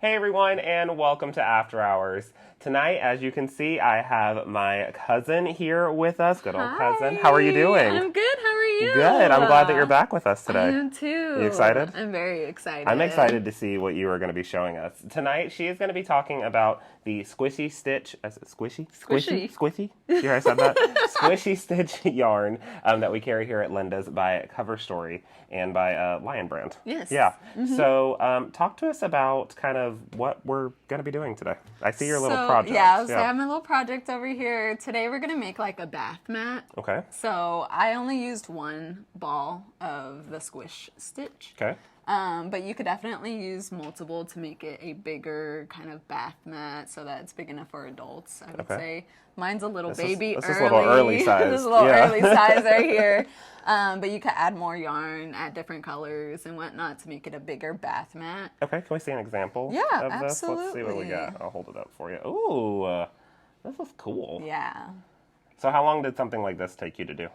Hey everyone, and welcome to After Hours. Tonight, as you can see, I have my cousin here with us. Good old cousin. How are you doing? I'm good. How are you? Good. I'm glad that you're back with us today. I am too. You excited? I'm very excited. I'm excited to see what you are going to be showing us. Tonight, she is going to be talking about the Squishy Stitch... Is it squishy? Squishy. Squishy? You hear I said that? Squishy Stitch Yarn that we carry here at Linda's by Cover Story and by Lion Brand. Yes. Yeah. Mm-hmm. So talk to us about kind of what we're going to be doing today. I see your little project. Yeah, so I have my little project over here. Today we're going to make like a bath mat. Okay. So I only used one ball of the Squish Stitch. Okay. But you could definitely use multiple to make it a bigger kind of bath mat so that it's big enough for adults, I would say. Mine's a little baby early. This is a little early size. This is a little early size right here. But you could add more yarn, add different colors and whatnot to make it a bigger bath mat. Okay, can we see an example Yeah, of this? absolutely. Let's see what we got. I'll hold it up for you. Ooh, this is cool. Yeah. So how long did something like this take you to do?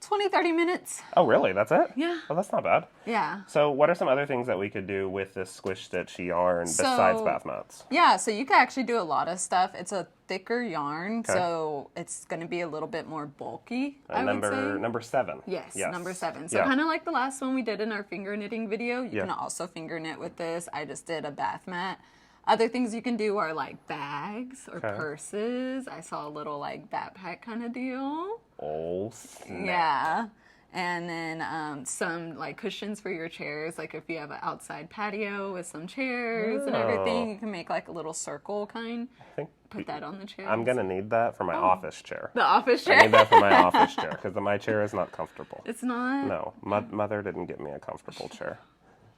20, 30 minutes. Oh, really? That's it? Yeah. Well, that's not bad. Yeah. So what are some other things that we could do with this Squish Stitch yarn besides bath mats? Yeah, so you can actually do a lot of stuff. It's a thicker yarn, so it's going to be a little bit more bulky, I would say. Number 7. Yes, number 7. So kind of like the last one we did in our finger knitting video, you can also finger knit with this. I just did a bath mat. Other things you can do are like bags or purses. I saw a little like backpack kind of deal. Oh, snap. Yeah. And then some like cushions for your chairs. Like if you have an outside patio with some chairs and everything, you can make like a little circle kind. Put that on the chair. I'm going to need that for my office chair. The office chair? I need that for my office chair because my chair is not comfortable. It's not? No. Mother didn't get me a comfortable chair.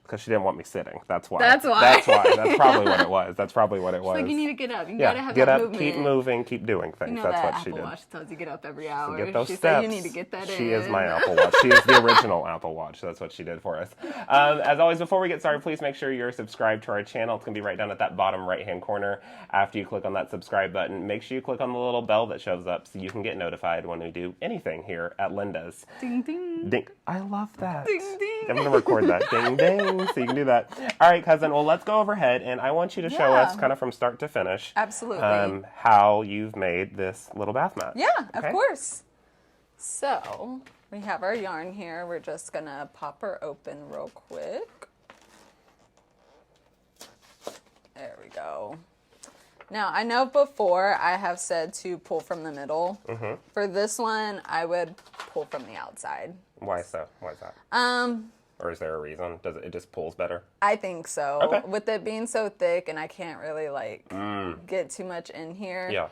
Because she didn't want me sitting. That's why. That's why. That's why. That's probably what it was. That's probably what it was. It's like you need to get up. You gotta have get that up, movement. keep moving, keep doing things. You know That's that what she Apple did. Watch tells you get up every hour. Get those she steps. said you need to get that in. She is my Apple Watch. She is the original Apple Watch. That's what she did for us. As always, before we get started, please make sure you're subscribed to our channel. It's going to be right down at that bottom right-hand corner. After you click on that subscribe button, make sure you click on the little bell that shows up so you can get notified when we do anything here at Linda's. Ding, ding. Ding. I love that. Ding, ding. I'm going to record that. Ding, ding. So you can do that. All right, cousin. Well, let's go overhead, and I want you to show us kind of from start to finish. Absolutely. How you've made this little bath mat. Yeah, of course. So we have our yarn here. We're just going to pop her open real quick. There we go. Now, I know before I have said to pull from the middle. Mm-hmm. For this one, I would pull from the outside. Why so? Why is that? Or is there a reason? Does it just pulls better? I think so. Okay. With it being so thick and I can't really like get too much in here. Yeah.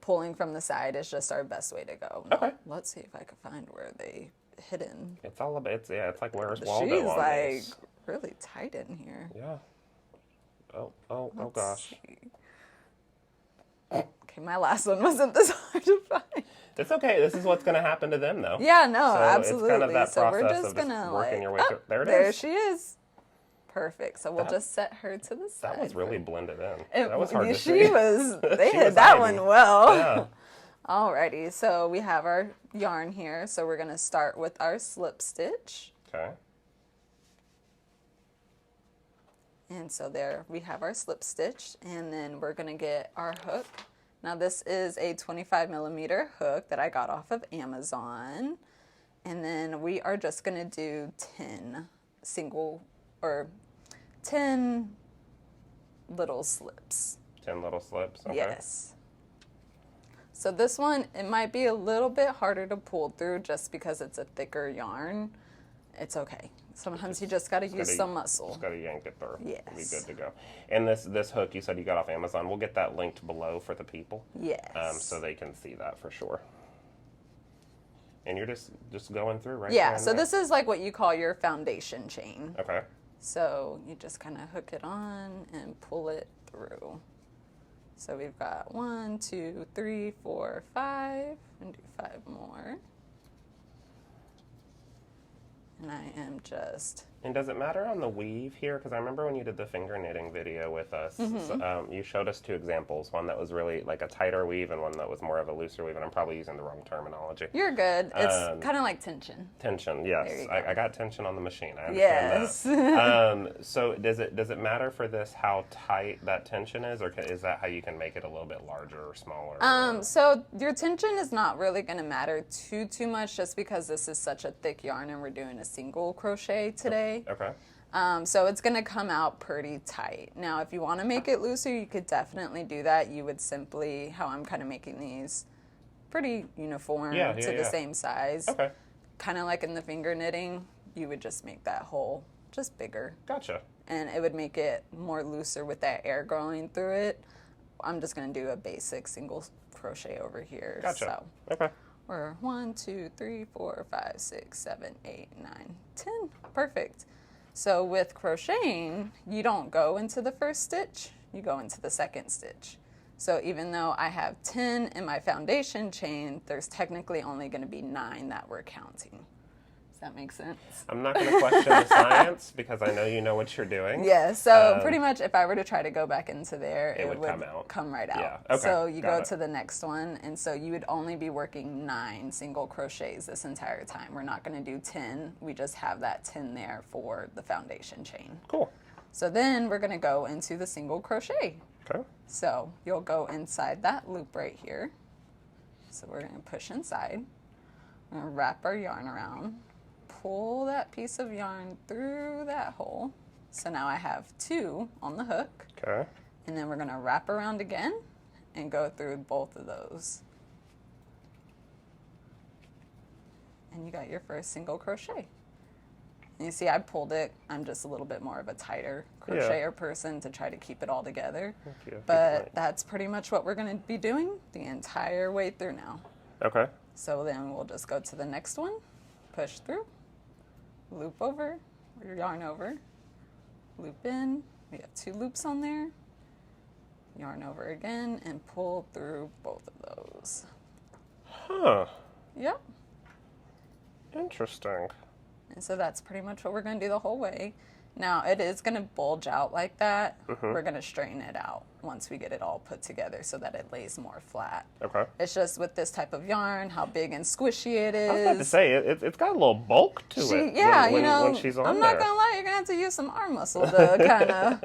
Pulling from the side is just our best way to go. Okay. Let's see if I can find where they hidden. It's all about it's like where's The Waldo shoe's on like these. really tight in here. Yeah. Oh gosh. See. Okay, my last one wasn't this hard to find. It's okay. This is what's going to happen to them, though. Yeah, no, so absolutely. It's kind of that so we're process just of gonna working like, your way through. There it is. There she is. Perfect. So we'll just set her to the side. That was really blended in. That was hard to see. They She hid was that hiding. one well. Yeah. Alrighty, so we have our yarn here. So we're gonna start with our slip stitch. Okay. And so there we have our slip stitch, and then we're gonna get our hook. Now this is a 25mm hook that I got off of Amazon. And then we are just gonna do 10 little slips. 10 little slips. Okay. Yes. So this one, it might be a little bit harder to pull through just because it's a thicker yarn. It's okay. Sometimes you just got to use some muscle. Just got to yank it through. Yes. Be good to go. And this hook you said you got off Amazon. We'll get that linked below for the people. Yes. So they can see that for sure. And you're just going through, right? Yeah, so this is like what you call your foundation chain. Okay. So you just kind of hook it on and pull it through. So we've got 1, 2, 3, 4, 5, and do 5 more. And I am just And does it matter on the weave here? Because I remember when you did the finger knitting video with us, so, you showed us two examples. One that was really like a tighter weave and one that was more of a looser weave. And I'm probably using the wrong terminology. You're good. It's kind of like tension. Tension, yes. I got tension on the machine. I Yes. understand that. So does it matter for this how tight that tension is? Or is that how you can make it a little bit larger or smaller? So your tension is not really going to matter too much just because this is such a thick yarn and we're doing a single crochet today. Okay. So it's going to come out pretty tight. Now, if you want to make it looser, you could definitely do that. You would simply, how I'm kind of making these pretty uniform to the same size. Okay. Kind of like in the finger knitting, you would just make that hole just bigger. Gotcha. And it would make it more looser with that air going through it. I'm just going to do a basic single crochet over here. Gotcha. So Okay. we're 1, 2, 3, 4, 5, 6, 7, 8, 9, 10. Perfect. So with crocheting, you don't go into the first stitch, you go into the second stitch. So even though I have 10 in my foundation chain, there's technically only going to be 9 that we're counting. Does that make sense? I'm not going to question the science because I know you know what you're doing. Yeah, so pretty much if I were to try to go back into there, it would come right out. Yeah. Okay. So you go to the next one, and so you would only be working 9 single crochets this entire time. We're not going to do 10. We just have that 10 there for the foundation chain. Cool. So then we're going to go into the single crochet. Okay. So you'll go inside that loop right here. So we're going to push inside. We're going to wrap our yarn around. Pull that piece of yarn through that hole. So now I have 2 on the hook. Okay. And then we're going to wrap around again and go through both of those. And you got your first single crochet. And you see I pulled it. I'm just a little bit more of a tighter crocheter person to try to keep it all together. But that's pretty much what we're going to be doing the entire way through now. Okay. So then we'll just go to the next one, push through, loop over, yarn over, loop in. We have 2 loops on there, yarn over again, and pull through both of those. Huh. Yep. Interesting. And so that's pretty much what we're going to do the whole way. Now, it is going to bulge out like that. We're going to straighten it out once we get it all put together so that it lays more flat. Okay. It's just with this type of yarn, how big and squishy it is. I was about to say, it's got a little bulk to it Yeah, when she's on I'm not going to lie, you're going to have to use some arm muscle to kind of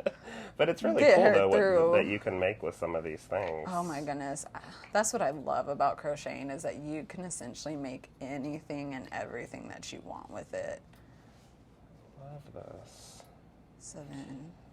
But it's really get cool, her though, through. that you can make with some of these things. Oh my goodness. That's what I love about crocheting is that you can essentially make anything and everything that you want with it. Love this.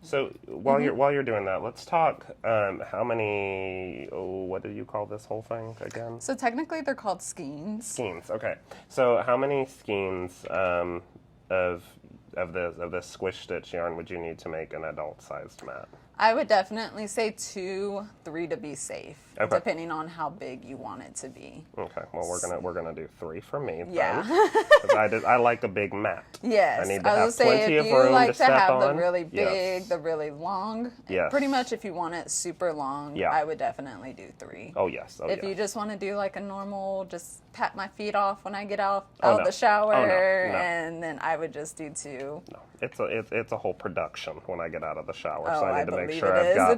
So while you're doing that, let's talk. How many? What do you call this whole thing again? So technically, they're called skeins. Skeins. Okay. So how many skeins of this Squish Stitch yarn would you need to make an adult-sized mat? I would definitely say 2, 3 to be safe, Okay. depending on how big you want it to be. Okay. Well, we're gonna do 3 for me. Yeah. Then, 'cause I like a big mat. Yes. I need to I have would say plenty if of you room like to to step have on. the really big, Yes. the really long, Yes. pretty much if you want it super long, Yeah. I would definitely do 3. Oh yes. If you just want to do like a normal, just pat my feet off when I get out no. of the shower, Oh, no. and then I would just do 2. No, it's a whole production when I get out of the shower, so Oh, I I need to make believe sure it I've is got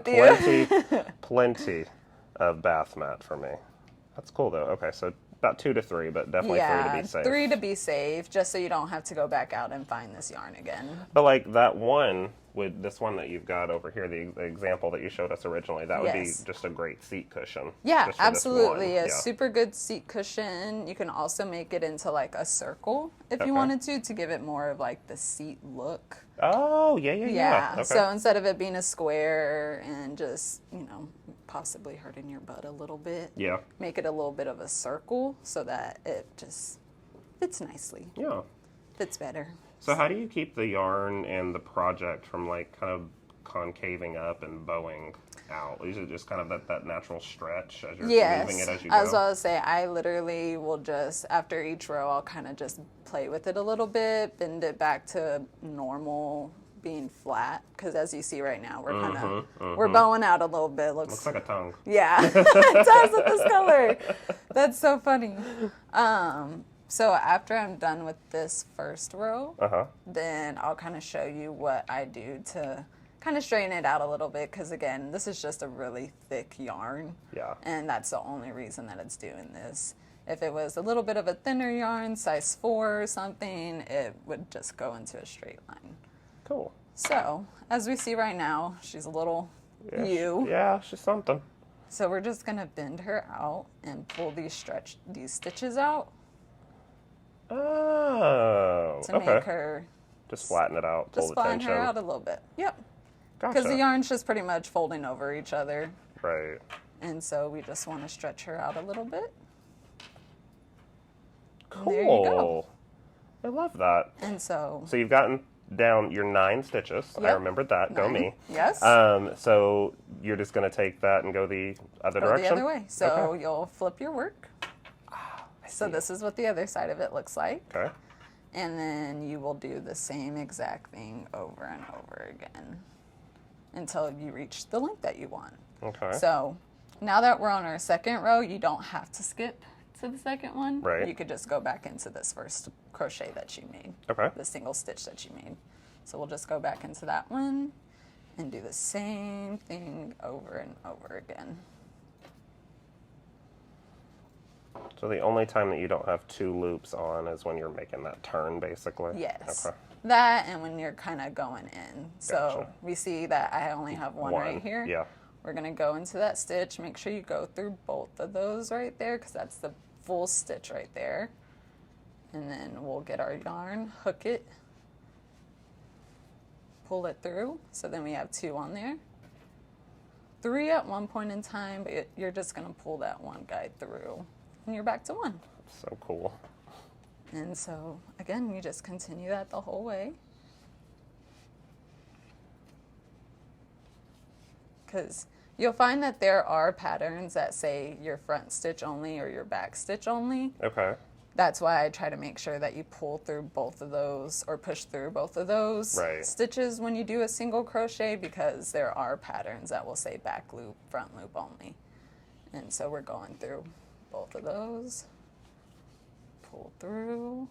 with you. plenty of bath mat for me. That's cool though. Okay, so about 2 to 3, but definitely 3 to be safe. 3 to be safe, just so you don't have to go back out and find this yarn again. But like that one with this one that you've got over here, the example that you showed us originally, that would be Yes. just a great seat cushion. Yeah, just for this absolutely. one. A Yeah. super good seat cushion. You can also make it into like a circle if you Okay. wanted to give it more of like the seat look. Oh yeah. Yeah. Okay. So instead of it being a square and just, possibly hurting your butt a little bit, Yeah. make it a little bit of a circle so that it just fits nicely. Yeah. Fits better. So how do you keep the yarn and the project from like kind of concaving up and bowing out? Is it just kind of that natural stretch as you're weaving it as you go? As I was say, I literally will just, after each row, I'll kind of just play with it a little bit, bend it back to normal, being flat. Because as you see right now, we're kind of, we're bowing out a little bit. Looks like a tongue. Yeah, it does with this color. That's so funny. So after I'm done with this first row, Uh-huh. then I'll kind of show you what I do to kind of straighten it out a little bit, because again, this is just a really thick yarn. Yeah. And that's the only reason that it's doing this. If it was a little bit of a thinner yarn, size 4 or something, it would just go into a straight line. Cool. So, as we see right now, she's a little U. Yeah, she's something. So we're just gonna bend her out and pull these stitches out Oh, to okay. make her Just flatten it out, pull just the flatten tension. her out a little bit. Yep. Gotcha. Because the yarn's just pretty much folding over each other. Right. And so we just want to stretch her out a little bit. Cool. And there you go. I love that. And so So you've gotten down your 9 stitches. I Yep. remembered that. Go 9. me. Yes. So you're just going to take that and go the other Go direction? the other way. So Okay. you'll flip your work. So this is what the other side of it looks like. Okay. And then you will do the same exact thing over and over again until you reach the length that you want. Okay. So now that we're on our second row, you don't have to skip to the second one. Right. You could just go back into this first crochet that you made. Okay. The single stitch that you made. So we'll just go back into that one and do the same thing over and over again. So the only time that you don't have 2 loops on is when you're making that turn, basically? Yes. Okay. That and when you're kind of going in. So Gotcha. we see that I only have one right here. Yeah. We're going to go into that stitch. Make sure you go through both of those right there, because that's the full stitch right there. And then we'll get our yarn, hook it, pull it through. So then we have 2 on there. 3 at one point in time, but you're just going to pull that one guide through. And you're back to 1. So cool. And so, again, you just continue that the whole way. Because you'll find that there are patterns that say your front stitch only or your back stitch only. Okay. That's why I try to make sure that you pull through both of those or push through both of those Right. stitches when you do a single crochet, because there are patterns that will say back loop, front loop only. And so we're going through both of those. Pull through,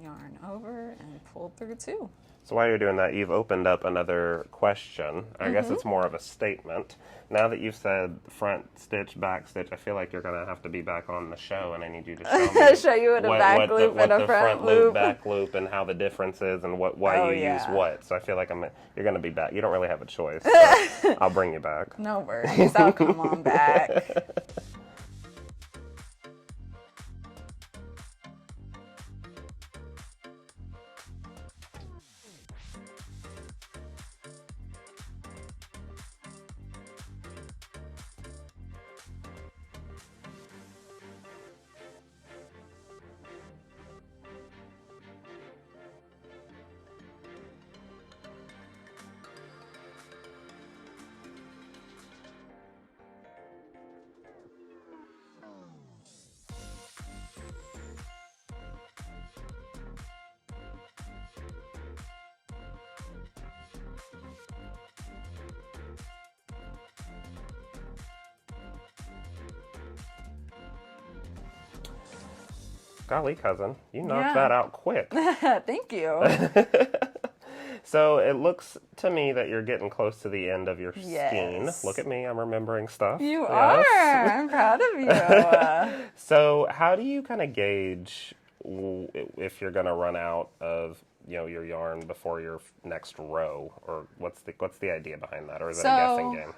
yarn over, and pull through 2. So while you're doing that, you've opened up another question. I guess it's more of a statement. Now that you've said front stitch, back stitch, I feel like you're going to have to be back on the show, and I need you to show me Show you what a back loop what and a the front loop, loop. back loop, and how the difference is, and why Oh, you use yeah. what. So I feel like you're going to be back. You don't really have a choice. So I'll bring you back. No worries, I'll come on back. Golly, cousin, you knocked Yeah. that out quick. Thank you. So it looks to me that you're getting close to the end of your skein. Yes. Look at me, I'm remembering stuff. You Yes. are. I'm proud of you. So how do you kind of gauge if you're going to run out of your yarn before your next row, or what's the idea behind that, or is it a guessing game?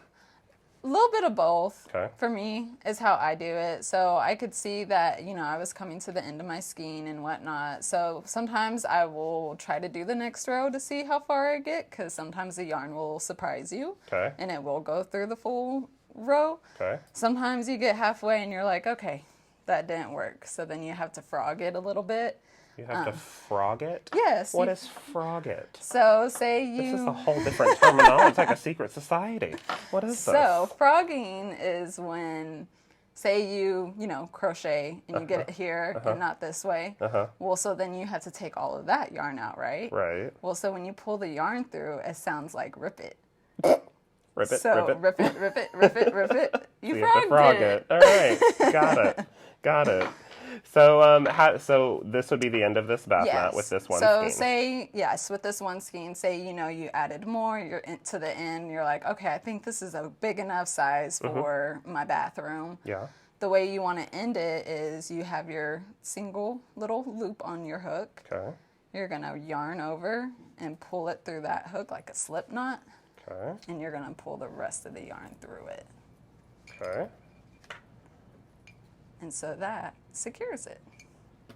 A little bit of both. Okay. For me is how I do it. So I could see that, I was coming to the end of my skein and whatnot. So sometimes I will try to do the next row to see how far I get, because sometimes the yarn will surprise you. Okay. And it will go through the full row. Okay. Sometimes you get halfway and you're like, okay, that didn't work. So then you have to frog it a little bit. You have to frog it? Yes. What is frog it? So say you... This is a whole different terminology. It's like a secret society. What is this? So frogging is when, say you crochet and you get it here and not this way. Well, so then you have to take all of that yarn out, right? Right. Well, so when you pull the yarn through, it sounds like rip it. Rip it, So rip it. rip it, rip it, rip it, rip it. You So you have to frogged frog it. it. All right. Got it. So, so this would be the end of this bath mat with this one so skein. say, yes, with this one skein, say, you know, you added more, you're to the end, you're like, okay, I think this is a big enough size for my bathroom. Yeah. The way you want to end it is you have your single little loop on your hook. Okay. You're going to yarn over and pull it through that hook like a slip knot. Okay. And you're going to pull the rest of the yarn through it. Okay. And so that secures it.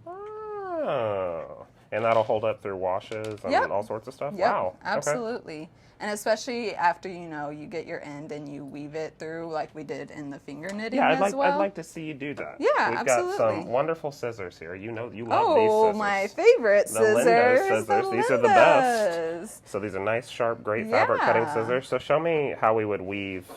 Oh. And that'll hold up through washes and all sorts of stuff? Yep, Wow. absolutely. Okay. And especially after, you know, you get your end and you weave it through like we did in the finger knitting as well. I'd like to see you do that. Yeah, We've absolutely. got some wonderful scissors here. You know, you love these scissors. Oh, my favorite scissors. These are the best. So these are nice, sharp, great fabric cutting scissors. So show me how we would weave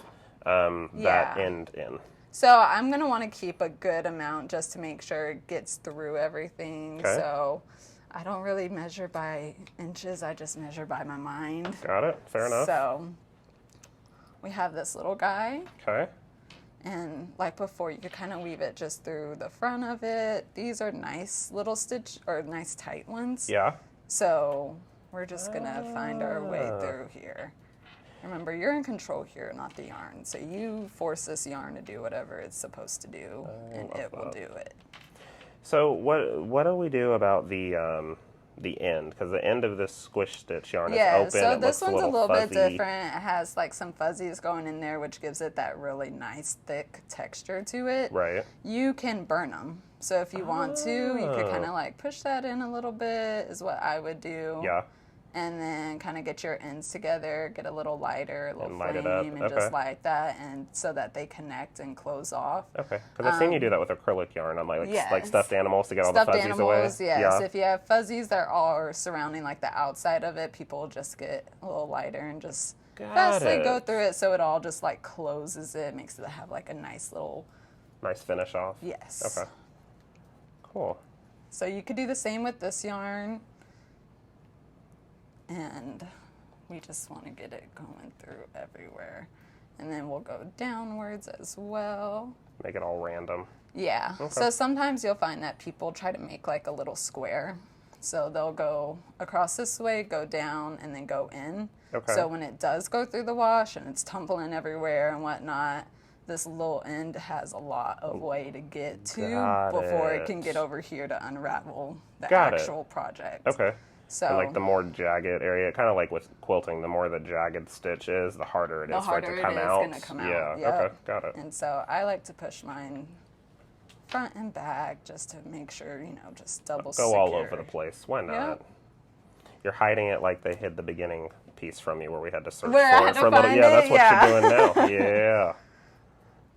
that end in. So I'm going to want to keep a good amount just to make sure it gets through everything. Okay. So I don't really measure by inches. I just measure by my mind. Got it. Fair enough. So we have this little guy. Okay. And like before, you could kind of weave it just through the front of it. These are nice little stitch, or nice tight ones. Yeah. So we're just going to find our way through here. Remember, you're in control here, not the yarn. So you force this yarn to do whatever it's supposed to do, and it will do it. So what do we do about the end? Because the end of this Squish Stitch yarn is open. So this one's a little fuzzy. bit different. It has like some fuzzies going in there, which gives it that really nice thick texture to it. Right. You can burn them. So if you want to, you could kind of like push that in a little bit is what I would do. Yeah. And then kind of get your ends together, get a little lighter, a little flame, and just light that, and so that they connect and close off. Okay, because I've seen you do that with acrylic yarn on like stuffed animals to get all the fuzzies away. Yes. Yeah. If you have fuzzies that are surrounding like the outside of it, people just get a little lighter and just fastly go through it, so it all just like closes it, makes it have like a nice finish off. Yes. Okay. Cool. So you could do the same with this yarn. And we just want to get it going through everywhere. And then we'll go downwards as well. Make it all random. Yeah. Okay. So sometimes you'll find that people try to make like a little square. So they'll go across this way, go down, and then go in. Okay. So when it does go through the wash and it's tumbling everywhere and whatnot, this little end has a lot of way to get to before it can get over here to unravel the actual project. Okay. So, and like the more jagged area, kind of like with quilting, the more the jagged stitch is, the harder it is for it to come out. Going to come out. Yeah, yep. Okay, got it. And so I like to push mine front and back just to make sure, you know, just double secure. Go all over the place. Why not? Yep. You're hiding it like they hid the beginning piece from you where we had to search for it for a little. Yeah, that's what you're doing now. Yeah.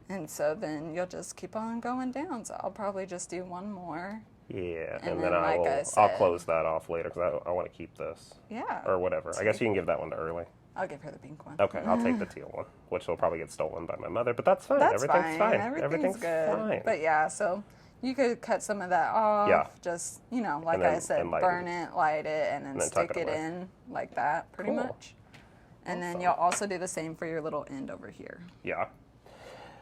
And so then you'll just keep on going down. So I'll probably just do one more. Yeah, and then I'll close that off later because I want to keep this. Yeah. Or whatever. I guess you can give that one to Early. I'll give her the pink one. Okay, I'll take the teal one, which will probably get stolen by my mother, but that's fine. Everything's fine. Everything's good. Fine. But yeah, so you could cut some of that off. Yeah. Just, you know, like I said, burn it, light it, and then stick it in like that, pretty much. And then you'll also do the same for your little end over here. Yeah.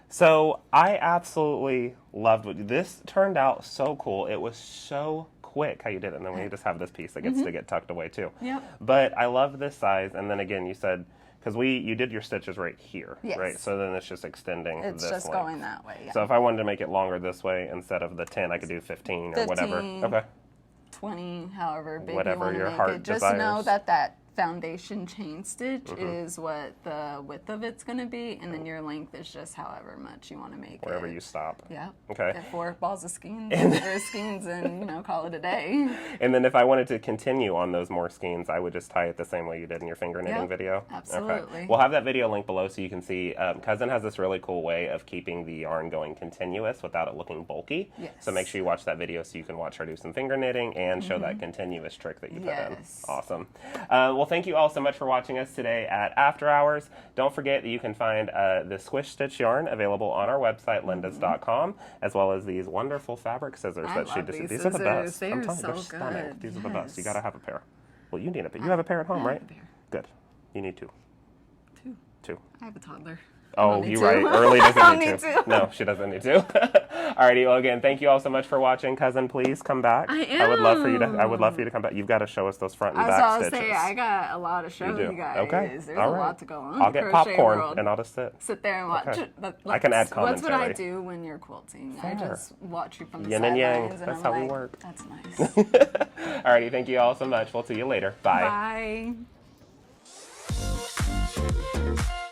So I absolutely loved this. Turned out so cool. It was so quick how you did it, and then we just have this piece that gets to get tucked away too. Yep. But I love this size, and then again you said because you did your stitches right here, yes. right? So then it's just extending. It's this just length. going that way. Yeah. So if I wanted to make it longer this way instead of the 10, I could do 15 or whatever. Okay. 20, however big whatever you want to your make heart it. Just desires. know that foundation chain stitch is what the width of it's going to be, and then your length is just however much you want to make wherever you stop. Yeah. Okay. Get 4 balls of skeins or skeins and, you know, call it a day. And then if I wanted to continue on those more skeins, I would just tie it the same way you did in your finger knitting video. Absolutely. Okay. We'll have that video linked below so you can see. Cousin has this really cool way of keeping the yarn going continuous without it looking bulky. Yes. So make sure you watch that video so you can watch her do some finger knitting and show that continuous trick that you put in. Awesome. Well, thank you all so much for watching us today at After Hours. Don't forget that you can find the Squish Stitch yarn available on our website, lindas.com, as well as these wonderful fabric scissors that she did. These are the best. They I'm are telling you, they're so stunning. good. These are the best. You gotta have a pair. Well, you need a pair. You have a pair at home, right? I have a pair. Good. You need 2. 2. 2. I have a toddler. Oh, you're right. Early I doesn't don't need to. No, she doesn't need to. Alrighty. Well, again, thank you all so much for watching. Cousin, please come back. I would love for you to. I would love for you to come back. You've got to show us those front and back stitches. Say, I got a lot to show you guys. Okay. There's all a right. lot to go on. I'll get popcorn and I'll just sit There and watch. Okay. I can add commentary. What's what I do when you're quilting. I just watch you from the Yin and yang. sidelines. That's I'm how like, we work. That's nice. Alrighty. Thank you all so much. We'll see you later. Bye. Bye.